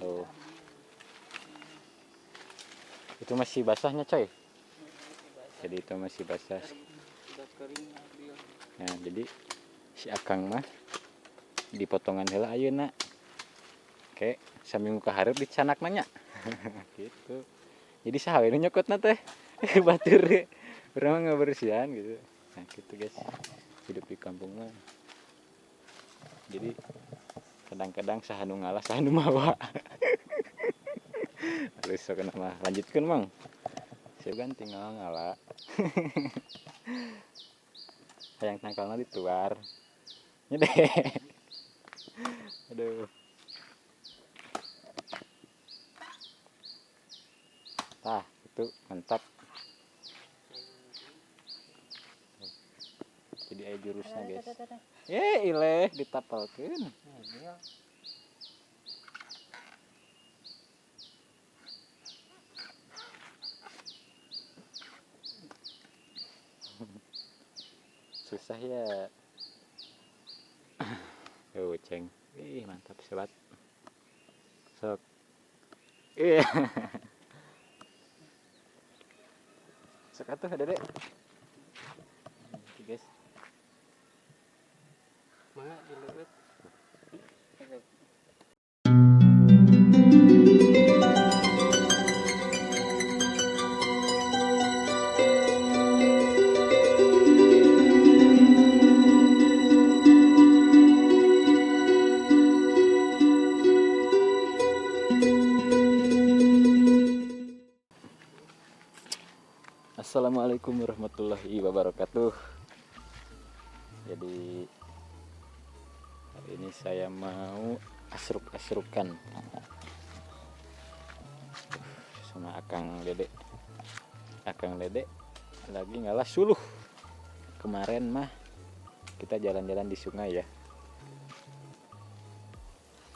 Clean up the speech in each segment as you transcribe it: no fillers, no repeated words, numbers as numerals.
Oh. Itu masih basahnya coy. Jadi itu masih basah. Sudah kering ambil. Nah, jadi si Akang mah di potongan heula ayeuna. Oke, sambil muka hareup dicanak nanya. Gitu. Jadi saha we nu nyokotna teh? Batur. Urang mah ngabersihan gitu. Nah, gitu guys. Hidup di kampung mah. Jadi kadang-kadang saha nu ngalah saha nu mawa. Terus sok mah lanjutkeun Mang. Saya kan tinggal ngalah. Hayang tangkalna dituar. Nyede. Aduh. Tah, itu mantap. Jadi aya jurusnya, guys. Ileh ditapalkeun. Susah ya. Ceng. Mantap sobat. Sok. Sok atuh Dede. Guys. Mangga dileureut. Assalamualaikum warahmatullahi wabarakatuh. Jadi hari ini saya mau asruk-asrukan sama Akang Dede. Akang Dede lagi ngalah suluh. Kemarin mah kita jalan-jalan di sungai ya.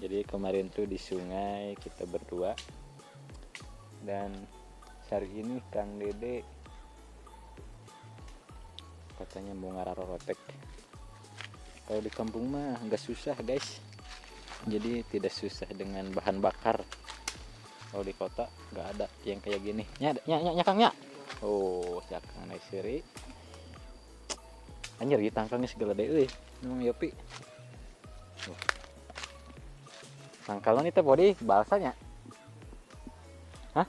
Jadi kemarin tuh di sungai kita berdua. Dan hari ini Kang Dede katanya mau ngararorotek. Kalau di kampung mah nggak susah guys, jadi tidak susah dengan bahan bakar. Kalau di kota nggak ada yang kayak gini. Kang ya. Oh, Kang Naisiri. Anjir gitu tangkalnya segala deh euy. Memang Yopi. Oh. Tangkalnya itu body balsanya. Hah?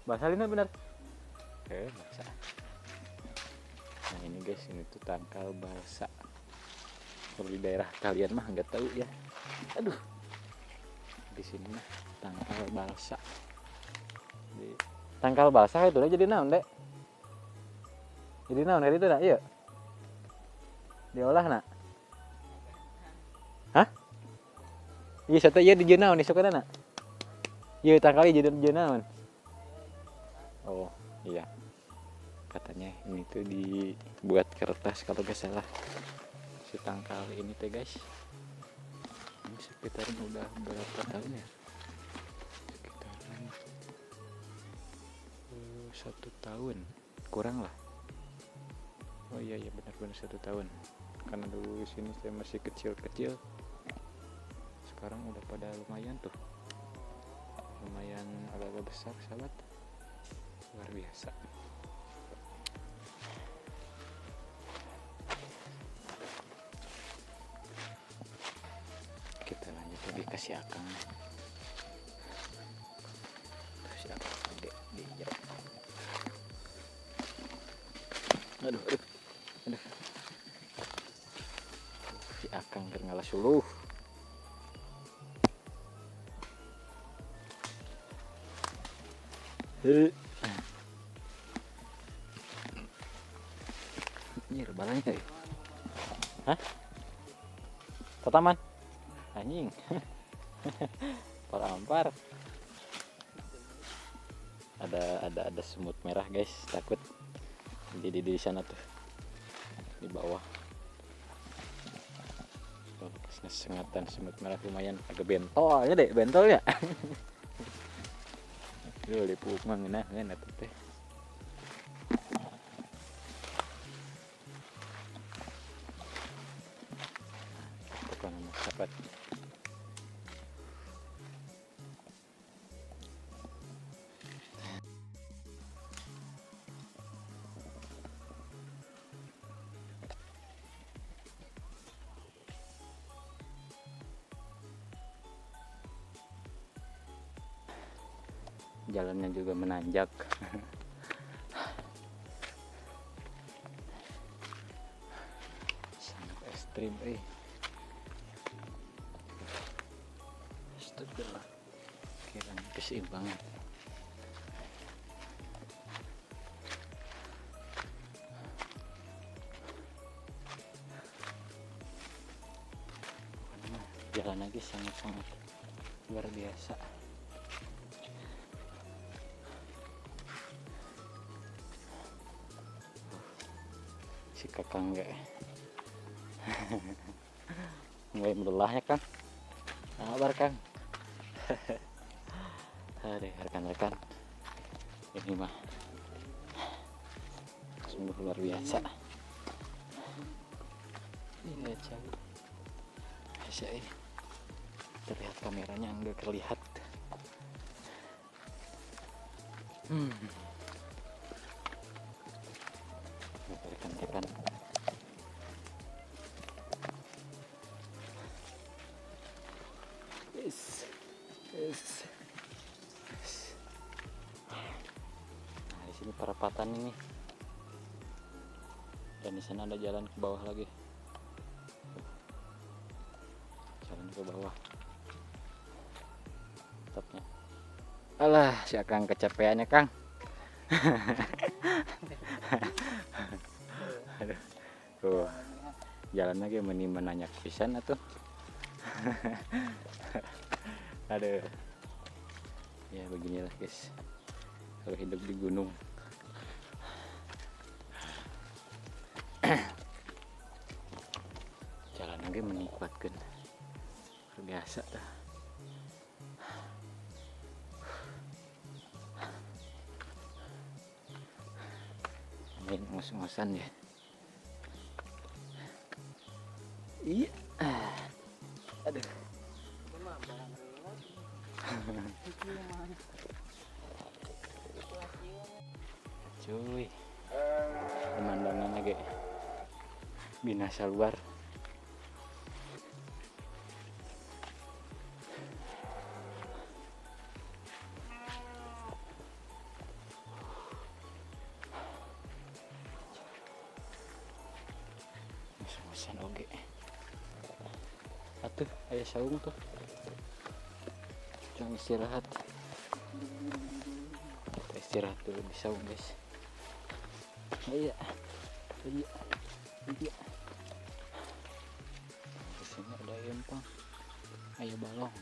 Balsalina bener. Balsa. Nah ini guys, ini tuh tangkal balsa. Kalau di daerah kalian mah nggak tahu ya. Aduh, di sini mah tangkal balsa. Di tangkal balsa itu udah jadi naon dek? Jadi naon hari itu nak? Iya. Diolah nak? Hah? Iya satu iya di naon nih suka nak? Iya tangkalnya jadi naon? Oh iya. Katanya ini tuh dibuat kertas kalau gak salah si tangkal ini teh guys. Ini sekitaran udah berapa tahun ya, sekitaran 1 tahun kurang lah. Oh iya benar-benar 1 tahun, karena dulu di sini saya masih kecil-kecil. Sekarang udah pada lumayan tuh, lumayan agak-agak besar sahabat, luar biasa. Kita lanjut lagi ke si Akang. Terus si Akang gede di jauh. Aduh. Si Akang keur ngalah suluh. Anjir balanya ya. Hah? Tataman? Anjing. Parampar. Ada semut merah guys, takut. Jadi di sana tuh. Di bawah. Sengatan semut merah lumayan agak bentol ya deh, bentol ya. Duh, lipuk mang nah atuh teh. Sahabat. Jalannya juga menanjak. Sangat ekstrim, Astagfirullah. Kira keseimbangan. Jalan lagi sangat-sangat luar biasa. Si kakang enggak mulai melelahnya Kang. Sabar Kang. Aduh rekan-rekan, ini mah sungguh luar biasa. Ini jauh. Masya ini terlihat kameranya enggak terlihat. Rekan-rekan, yes. Nah di sini perapatan ini, dan di sana ada jalan ke bawah lagi. Jalan ke bawah. Tepnya. Alah, si Akang kecapeannya Kang. Aduh. Tuh. Jalan lagi menanyak pisan atuh. Aduh. Ya beginilah guys. Kalau hidup di gunung. Jalan lagi menikuatkan. Luar biasa dah. Main ngos-ngosan ya. Iya. Aduh. Cuy. Pemandangan lagi binasa luar. Ngos-ngosan oge. Atuh, aya saung tuh. Jangan istirahat. Kita istirahat dulu di saung, guys. Iya. Di sini ada empang. Ayo balong.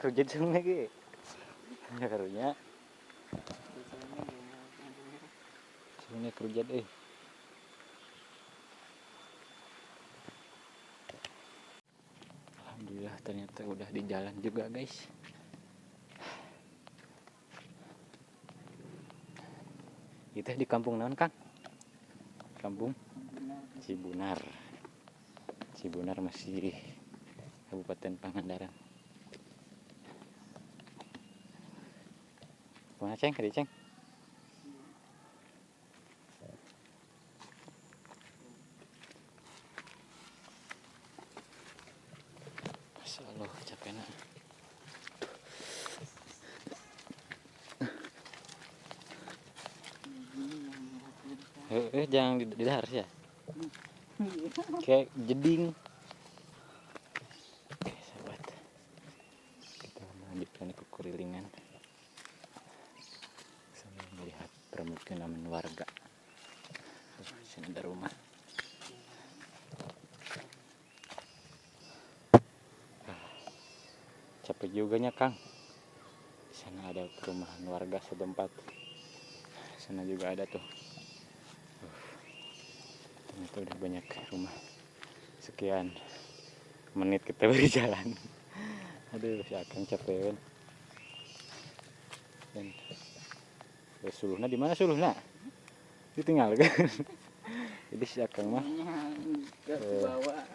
Kerja jeung lagi. Karunya. Sini kerja deh. Alhamdulillah ternyata udah di jalan juga guys. Kita di kampung naon Kang? Kampung Cibunar. Cibunar masih Kabupaten Pangandaran. Mana Ceng? Kadi Ceng? Masya Allah capeknya. Jangan didahar ya. Kayak jeding. Oke sahabat, kita melanjutkan ke kurilingan sambil melihat permukiman warga. Di sini ada rumah. Capek juga nya Kang. Di sana ada perumahan warga setempat. Di sana juga ada tuh. Ternyata udah banyak rumah. Sekian menit kita berjalan. Aduh, si Akang capek. Dan suluhna di mana suluhna? Ditinggal kan? Jadi si Akang mah Gak kebawa.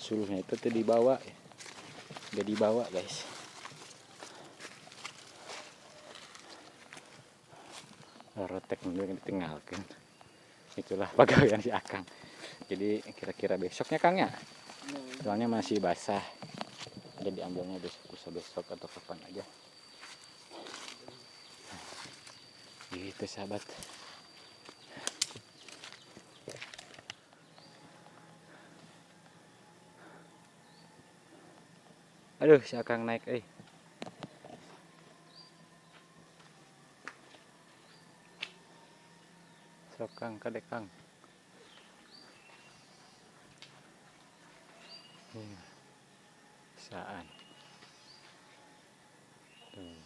suluhnya itu tuh dibawa ya. Gak dibawa guys. Rotek dulu yang ditinggalkan. Itulah pegawaian si Akang. Jadi kira-kira besoknya Kang ya. Soalnya masih basah. Jadi ambilnya besok atau kapan aja. Gitu sahabat. Aduh si Akang naik Sok Kang kadek Kang. Bisaan. Tuh.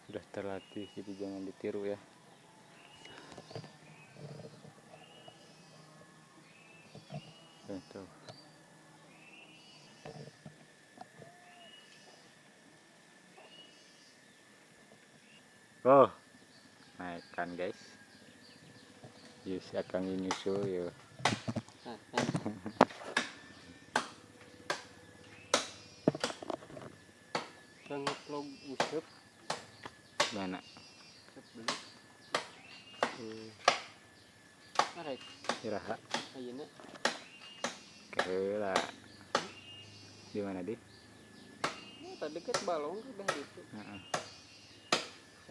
Sudah terlatih jadi jangan ditiru ya. Tuh. Oh, naikkan guys. Yuk si Akang ini nyusul yuk. Sangat vlog usep. Mana? Beli. Arek. Iraha. Ayeuna. Keula. Di mana di? Tadi deket balong udah gitu. Heeh.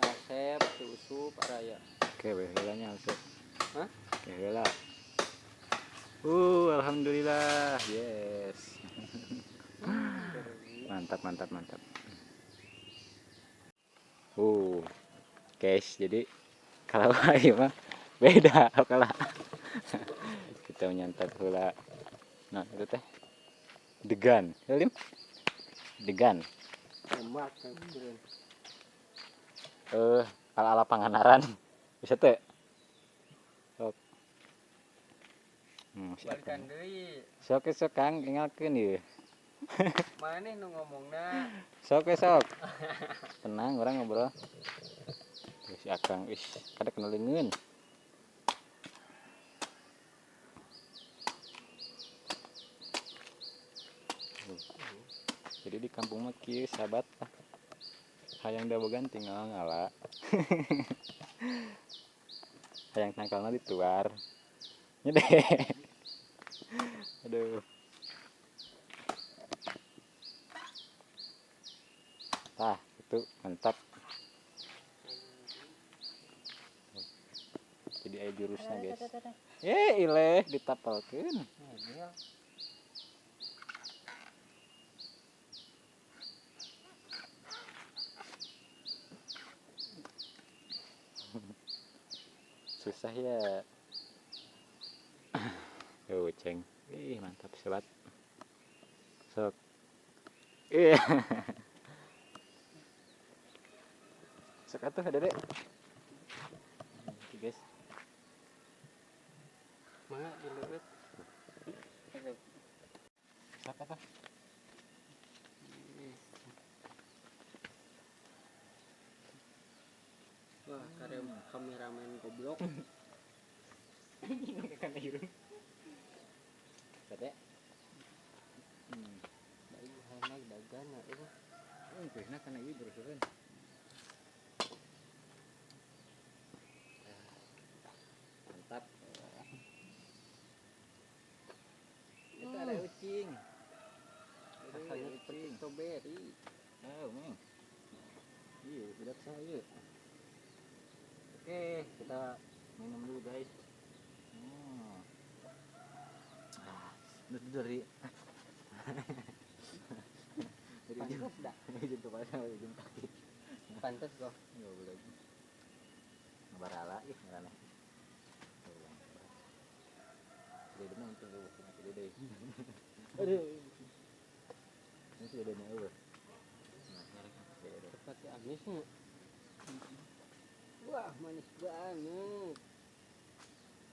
Sasep, usup, araya. Oke, heulanya masuk. Hah? Heula. Alhamdulillah. Yes. Mantap. Guys, jadi kalau ayo mah beda kalau kita menyantap heula. Nah, itu teh degan. Lim? Degan. Emak kan keren. Ala-ala Panganaran. Bisa teh. Sok. Balikan deui. Sok Kang ingatkeun ieu. Maneh nu ngomongna? Sok. Tenang orang ngobrol. Si Akang kada kenalingeun. Jadi di kampung mah kieu sahabat. Hayang dabogan tinggal ngala. Hayang tangkalna dituar. Nyede. Aduh. Itu mantap. Jadi aya jurusnya guys. Ileh ditapalkeun. Susah ya. Ceng. Mantap sobat. Sok. Sok atuh Dede. Guys. Mangga dileureut. Sok atuh. Wah, kameramen goblok. Kan irung. Dede. Bayi hana dagana eueuh. Teuhna kana ieu berusukeun. Mantap. Itu ada ucing. Rasanya seperti strawberry. Meng. Iya, budak saya. Oke, kita minum dulu guys. Dari Pantes dah. ujung kepala sampai ujung kaki. Pantes kok. Ya boleh. Ngebarala ngarana. Jadi mah untuk deh. Aduh. Ini sudah ada eueuh. Nah, nyari Seperti amisnya. Wah, manis banget.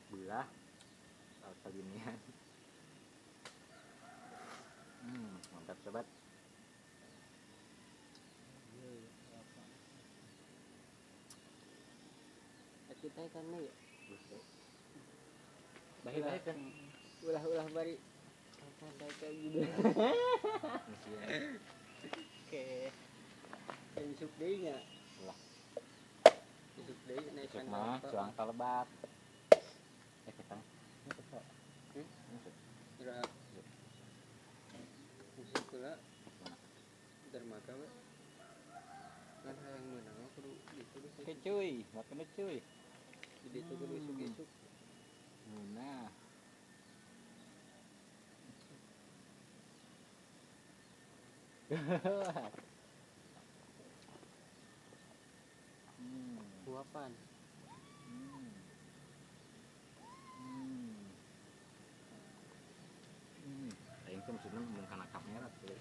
Belah. Alfa ginian. Mantap sobat. Kita kan nih Bahir kan. Ulah bari santai kayak gitu. Oke. Yang isuk deui nya. Ulah. Isuk deui naik Besok mah cuang kalebat. Kita. Gerak. Isuk pula dermaga we. Kan hayang meunang mah kudu gitu Oke cuy, makan cuy. Jadi itu kudu isuk-isuk. Nah. Suapan. Aing tuh maksudnya mun kana kamera tuh.